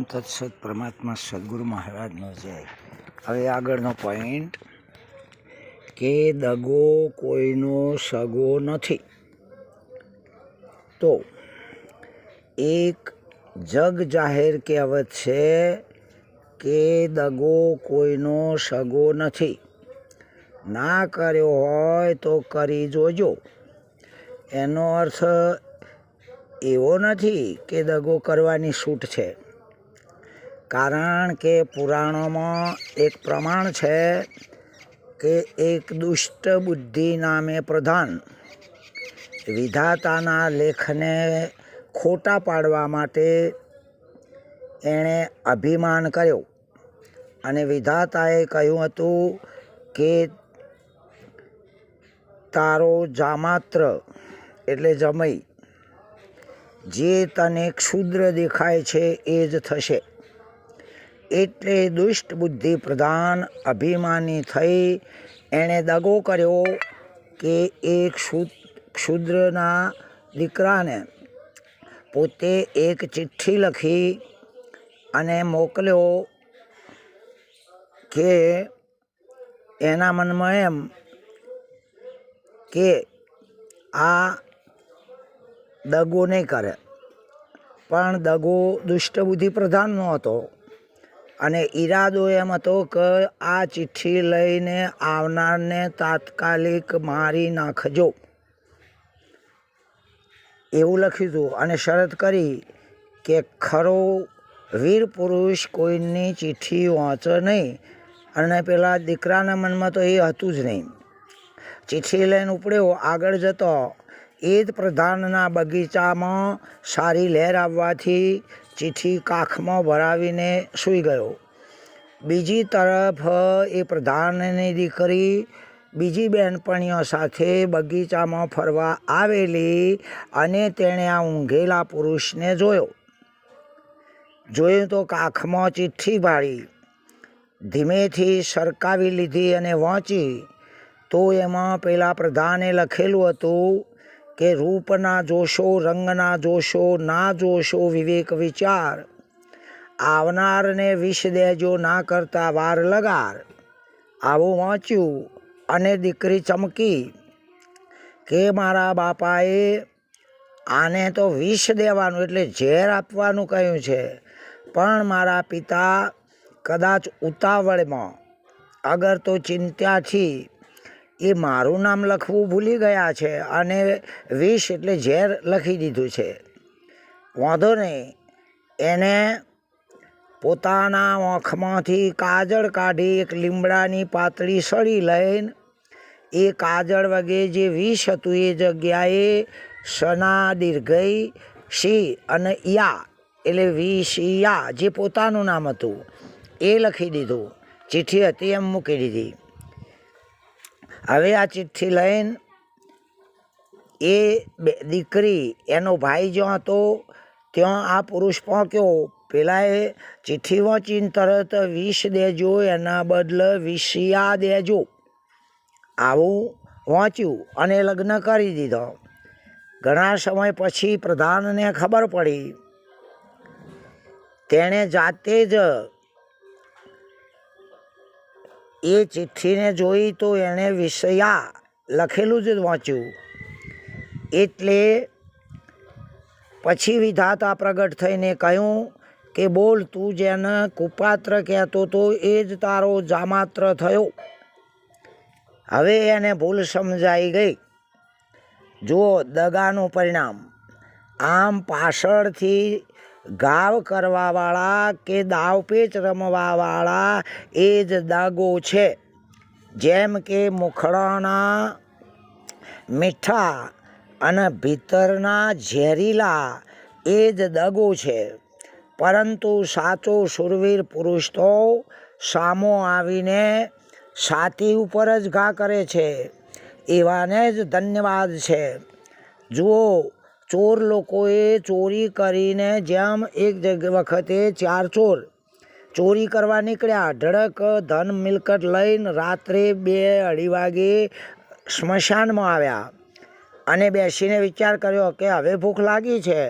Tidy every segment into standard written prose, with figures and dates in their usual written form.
તત્સત પરમાત્મા સદગુરુ મહારાજનો જય. હવે આગળનો પોઈન્ટ કે દગો કોઈનો સગો નથી. તો એક જગ જાહેર કહેવત છે કે દગો કોઈનો સગો નથી. ના કર્યો હોય તો કરી જોજો. એનો અર્થ એવો નથી કે દગો કરવાની છૂટ છે, કારણ કે પુરાણોમાં એક પ્રમાણ છે કે એક દુષ્ટ બુદ્ધિ નામે પ્રધાન વિધાતાના લેખને ખોટા પાડવા માટે એણે અભિમાન કર્યો અને વિધાતાએ કહ્યું હતું કે તારો જામાત્ર એટલે જમઈ જે તને ક્ષુદ્ર દેખાય છે એ જ થશે. એટલે દુષ્ટ બુદ્ધિ પ્રધાન અભિમાની થઈ એણે દગો કર્યો કે એક ક્ષુદ્રના દીકરાને પોતે એક ચિઠ્ઠી લખી અને મોકલ્યો કે એના મનમાં એમ કે આ દગો નહીં કરે, પણ દગો દુષ્ટ બુદ્ધિ પ્રધાનનો હતો અને ઈરાદો એમ હતો કે આ ચિઠ્ઠી લઈને આવનારને તાત્કાલિક મારી નાખજો એવું લખ્યું હતું અને શરત કરી કે ખરો વીર પુરુષ કોઈની ચિઠ્ઠી વાંચે નહીં. અને પેલા દીકરાના મનમાં તો એ હતું જ નહીં. ચિઠ્ઠી લઈને ઉપડ્યો, આગળ જતો એ જ પ્રધાનના બગીચામાં સારી લહેર આવવાથી ચિઠ્ઠી કાખમાં ભરાવીને સૂઈ ગયો. બીજી તરફ એ પ્રધાનની દીકરી બીજી બહેનપણીઓ સાથે બગીચામાં ફરવા આવેલી અને તેણે આ ઊંઘેલા પુરુષને જોયું તો કાખમાં ચિઠ્ઠી ભાળી, ધીમેથી સરકાવી લીધી અને વાંચી તો એમાં પેલા પ્રધાને લખેલું હતું કે રૂપના જોશો, રંગના જોશો, ના જોશો વિવેક વિચાર, આવનારને વિષ દેજો ના કરતા વાર લગાર. આવું વાંચ્યું અને દીકરી ચમકી કે મારા બાપાએ આને તો વિષ દેવાનું એટલે ઝેર આપવાનું કહ્યું છે, પણ મારા પિતા કદાચ ઉતાવળમાં અગર તો ચિંતાથી એ મારું નામ લખવું ભૂલી ગયા છે અને વિષ એટલે ઝેર લખી દીધું છે. વાંધો નહીં, એને પોતાના આંખમાંથી કાજળ કાઢી એક લીમડાની પાતળી સળી લઈને એ કાજળ વગેરે જે વિષ હતું એ જગ્યાએ સના દીર્ઘઈ શી અને યા એટલે વિષિયા જે પોતાનું નામ હતું એ લખી દીધું. ચિઠ્ઠી હતી એમ મૂકી દીધી. હવે આ ચિઠ્ઠી લઈને એ દીકરી એનો ભાઈ જ્યાં હતો ત્યાં આ પુરુષ પહોંચ્યો. પેલાએ ચિઠ્ઠી વાંચીને તરત વિષ દેજો એના બદલે વિષિયા દેજો આવું વાંચ્યું અને લગ્ન કરી દીધો. ઘણા સમય પછી પ્રધાનને ખબર પડી. તેણે જાતે જ એ ચિઠ્ઠીને જોઈ તો એણે વિષયા લખેલું જ વાંચ્યું. એટલે પછી વિધાતા પ્રગટ થઈને કહ્યું કે બોલ, તું જેને કુપાત્ર કહેતો તો એ જ તારો જામાત્ર થયો. હવે એને ભૂલ સમજાઈ ગઈ. જુઓ દગાનું પરિણામ. આમ પાછળથી ગાવ કરવાવાળા કે દાવપેચ રમવાવાળા એ જ દગો છે. જેમ કે મુખડાના મીઠા અને ભીતરના ઝેરીલા એ જ દગો છે. પરંતુ સાચો શૂરવીર પુરુષ તો સામો આવીને છાતી ઉપર જ ઘા કરે છે. એવાને જ ધન્યવાદ છે. જુઓ, ચોર લોકોએ ચોરી કરીને જેમ એક વખતે 4 ચોર ચોરી કરવા નીકળ્યા, ધડક ધન મિલકત લઈને રાત્રે 2-2:30 વાગે સ્મશાનમાં આવ્યા અને બેસીને વિચાર કર્યો કે હવે ભૂખ લાગી છે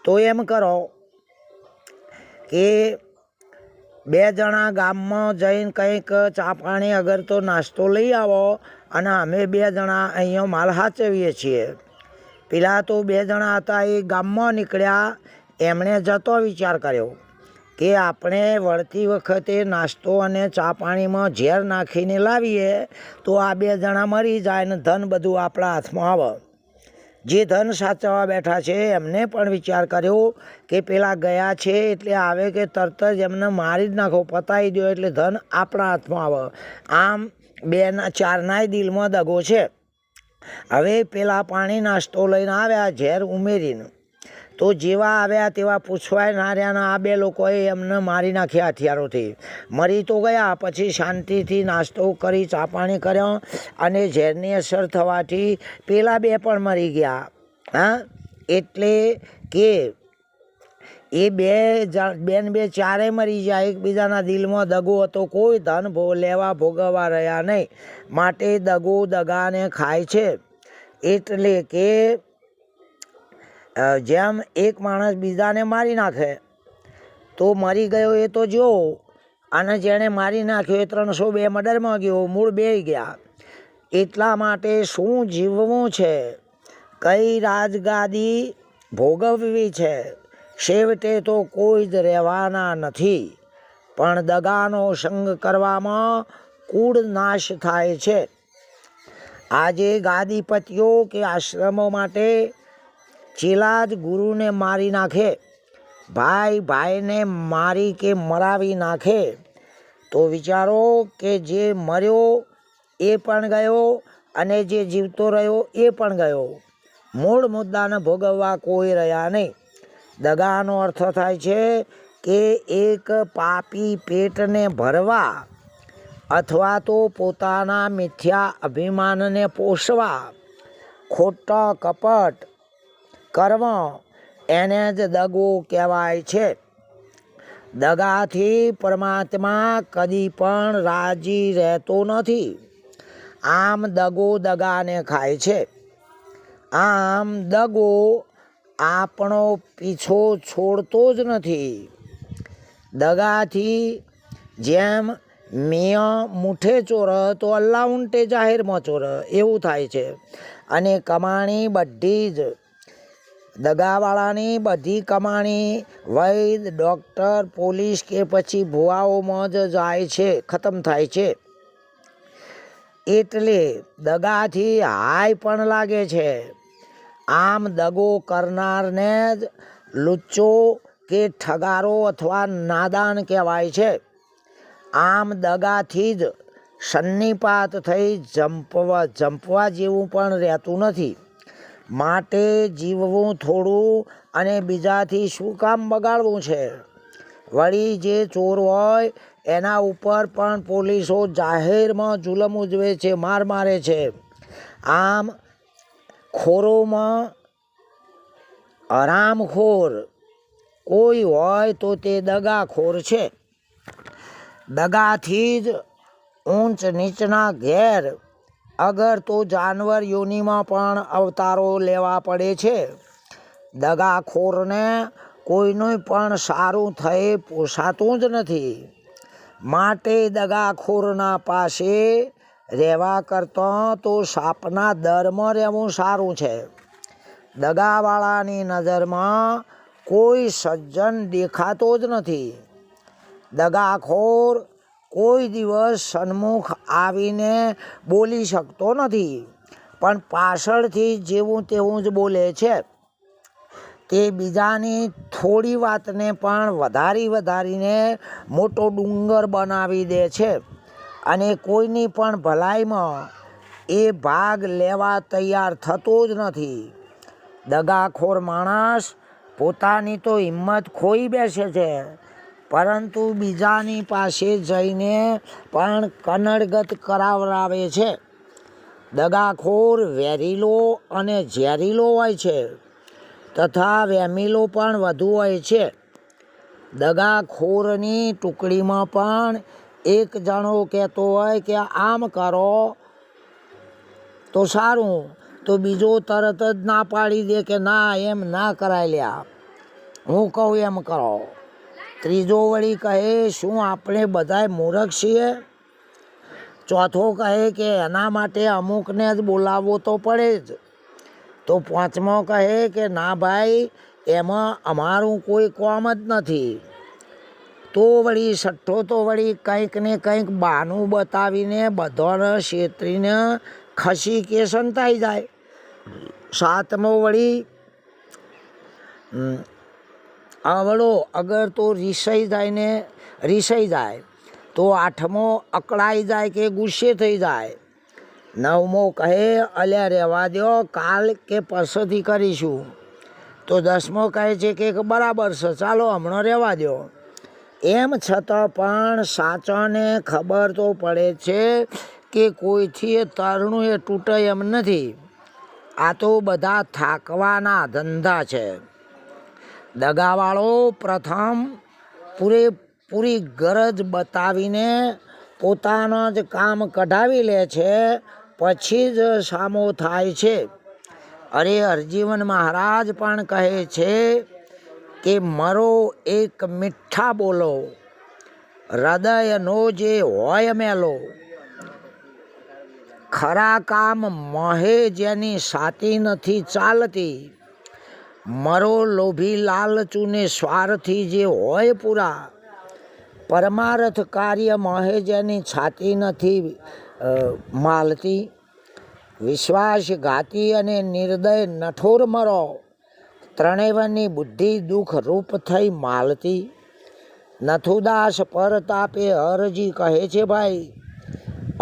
તો એમ કરો કે બે જણા ગામમાં જઈને કંઈક ચા પાણી અગર તો નાસ્તો લઈ આવો અને અમે બે જણા અહીંયા માલ સાચવીએ છીએ. પેલા તો બે જણા હતા એ ગામમાં નીકળ્યા, એમણે જતો વિચાર કર્યો કે આપણે વળતી વખતે નાસ્તો અને ચા પાણીમાં ઝેર નાખીને લાવીએ તો આ બે જણા મરી જાય ને ધન બધું આપણા હાથમાં આવે. જે ધન સાચવવા બેઠા છે એમને પણ વિચાર કર્યો કે પેલા ગયા છે એટલે આવે કે તરત જ એમને મારી જ નાખો, પતાવી દો એટલે ધન આપણા હાથમાં આવે. આમ ચારનાય દિલમાં દગો છે. હવે પેલા પાણી નાસ્તો લઈને આવ્યા ઝેર ઉમેરીને, તો જેવા આવ્યા તેવા પૂછવાય ના રહ્યા. આ બે લોકોએ એમને મારી નાખ્યા હથિયારોથી. મરી તો ગયા, પછી શાંતિથી નાસ્તો કરી ચા પાણી કર્યો અને ઝેરની અસર થવાથી પેલા બે પણ મરી ગયા. હા, એટલે કે એ બે ચારે મરી જાય. એકબીજાના દિલમાં દગો હતો, કોઈ ધન લેવા ભોગવવા રહ્યા નહીં. માટે દગો દગાને ખાય છે. એટલે કે જેમ એક માણસ બીજાને મારી નાખે તો મરી ગયો એ તો જો, અને જેણે મારી નાખ્યો એ 302 મર્ડરમાં ગયો, મૂળ બે ગયા. એટલા માટે શું જીવવું છે, કઈ રાજગાદી ભોગવવી છે, છેવટે તો કોઈ જ રહેવાના નથી. પણ દગાનો સંગ કરવામાં કુળ નાશ થાય છે. આજે ગાદીપતિઓ કે આશ્રમો માટે ચેલા જ ગુરુને મારી નાખે, ભાઈ ભાઈને મારી કે મરાવી નાખે, તો વિચારો કે જે મર્યો એ પણ ગયો અને જે જીવતો રહ્યો એ પણ ગયો. મૂળ મુદ્દાને ભોગવવા કોઈ રહ્યા નહીં. દગાનો અર્થ થાય છે કે એક પાપી પેટને ભરવા અથવા તો પોતાના મિથ્યા અભિમાનને પોષવા ખોટા કપટ કરવા, એને જ દગો કહેવાય છે. દગાથી પરમાત્મા કદી પણ રાજી રહેતો નથી. આમ દગો દગાને ખાય છે. આમ દગો આપણો પીછો છોડતો જ નથી. દગાથી જેમ મિયાં મૂઠે ચોર તો અલ્લાહ ઊંટે જાહેરમાં ચોર એવું થાય છે. અને કમાણી બધી જ દગાવાળાની બધી કમાણી વૈદ, ડૉક્ટર, પોલીસ કે પછી ભુવાઓમાં જ જાય છે, ખતમ થાય છે. એટલે દગાથી હાય પણ લાગે છે. આમ દગો કરનારને જ લુચ્ચો કે ઠગારો અથવા નાદાન કહેવાય છે. આમ દગાથી જ સન્નિપાત થઈ જંપવા જેવું પણ રહેતું નથી. માટે જીવવું થોડું અને બીજાથી શું કામ બગાડવું છે. વળી જે ચોર હોય એના ઉપર પણ પોલીસો જાહેરમાં જુલમ ઉજવે છે, માર મારે છે. આમ ખોરોમાં હરામખોર કોઈ હોય તો તે દગાખોર છે. દગાથી જ ઊંચ નીચના ઘેર અગર તો જાનવર યોનિમાં પણ અવતારો લેવા પડે છે. દગાખોરને કોઈનું પણ સારું થઈ પોસાતું જ નથી. માટે દગાખોરના પાસે રહેવા કરતાં તો સાપના દરમાં રહેવું સારું છે. દગાવાળાની નજરમાં કોઈ સજ્જન દેખાતો જ નથી. દગાખોર કોઈ દિવસ સન્મુખ આવીને બોલી શકતો નથી, પણ પાછળથી જેવું તેવું જ બોલે છે. તે બીજાની થોડી વાતને પણ વધારીને મોટો ડુંગર બનાવી દે છે અને કોઈની પણ ભલાઈમાં એ ભાગ લેવા તૈયાર થતો જ નથી. દગાખોર માણસ પોતાની તો હિંમત ખોઈ બેસે છે, પરંતુ બીજાની પાસે જઈને પણ કનડગત કરાવરાવે છે. દગાખોર વેરીલો અને ઝેરીલો હોય છે, તથા વેમીલો પણ વધુ હોય છે. દગાખોરની ટુકડીમાં પણ એક જણો કહેતો હોય કે આમ કરો તો સારું, તો બીજો તરત જ ના પાડી દે કે ના, એમ ના કરાય લ્યા, હું કહું એમ કરો. ત્રીજો વળી કહે શું આપણે બધાય મૂર્ખ છીએ? ચોથો કહે કે એના માટે અમુકને જ બોલાવવો તો પડે જ. તો પાંચમો કહે કે ના ભાઈ, એમાં અમારું કોઈ કામ જ નથી. તો વળી છઠ્ઠો તો વળી કંઈક ને કંઈક બહાનું બતાવીને બધાને છેતરીને ખસી કે સંતાઈ જાય. સાતમો વળી અવળો અગર તો રીસાઈ જાય. તો આઠમો અકળાઈ જાય કે ગુસ્સે થઈ જાય. નવમો કહે અલ્યા રહેવા દો, કાલ કે પરસોથી કરીશું. તો દસમો કહે છે કે બરાબર છે, ચાલો હમણાં રહેવા દો. એમ છતાં પણ સાચાને ખબર તો પડે છે કે કોઈથી તરણું એ તૂટે એમ નથી. આ તો બધા થાકવાના ધંધા છે. દગાવાળો પ્રથમ પૂરી ગરજ બતાવીને પોતાનો જ કામ કઢાવી લે છે, પછી જ સામો થાય છે. અરે હરજીવન મહારાજ પણ કહે છે કે મરો એક મીઠા બોલો, હૃદયનો જે હોય મેલો. ખરા કામ મોહે જેની સાતી નથી ચાલતી, મરો લોભી લાલચુને સ્વાર્થી જે હોય પૂરા. પરમાર્થ કાર્ય મોહે જેની છાતી નથી માલતી, વિશ્વાસઘાતી અને નિર્દય નઠોર મરો, ત્રણેયની બુદ્ધિ દુઃખ રૂપ થઈ માલતી. નથુદાસ પરતાપે હરજી કહે છે ભાઈ,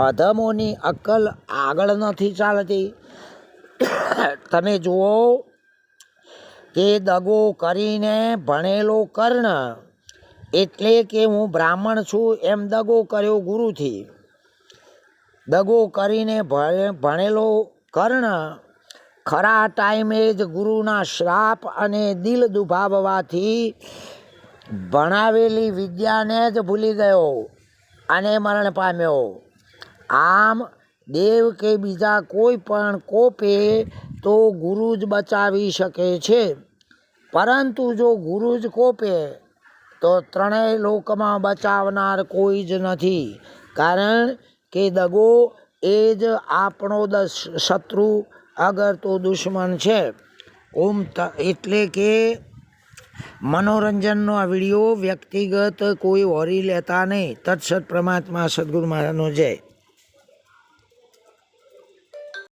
અધમોની અક્કલ આગળ નથી ચાલતી. તમે જુઓ કે દગો કરીને ભણેલો કર્ણ, એટલે કે હું બ્રાહ્મણ છું એમ દગો કર્યો ગુરુથી. દગો કરીને ભણેલો કર્ણ ખરા ટાઈમે જ ગુરુના શ્રાપ અને દિલ દુભાવવાથી ભણાવેલી વિદ્યાને જ ભૂલી ગયો અને મરણ પામ્યો. આમ દેવ કે બીજા કોઈ પણ કોપે તો ગુરુ જ બચાવી શકે છે, પરંતુ જો ગુરુ જ કોપે તો ત્રણેય લોકમાં બચાવનાર કોઈ જ નથી. કારણ કે દગો એ જ આપણો શત્રુ અગર તો દુશ્મન છે. એટલે કે મનોરંજનનો આ વિડીયો વ્યક્તિગત કોઈ વરી લેતા નહીં. તત્સત પરમાત્મા સદગુરુ મહારાજનો જય.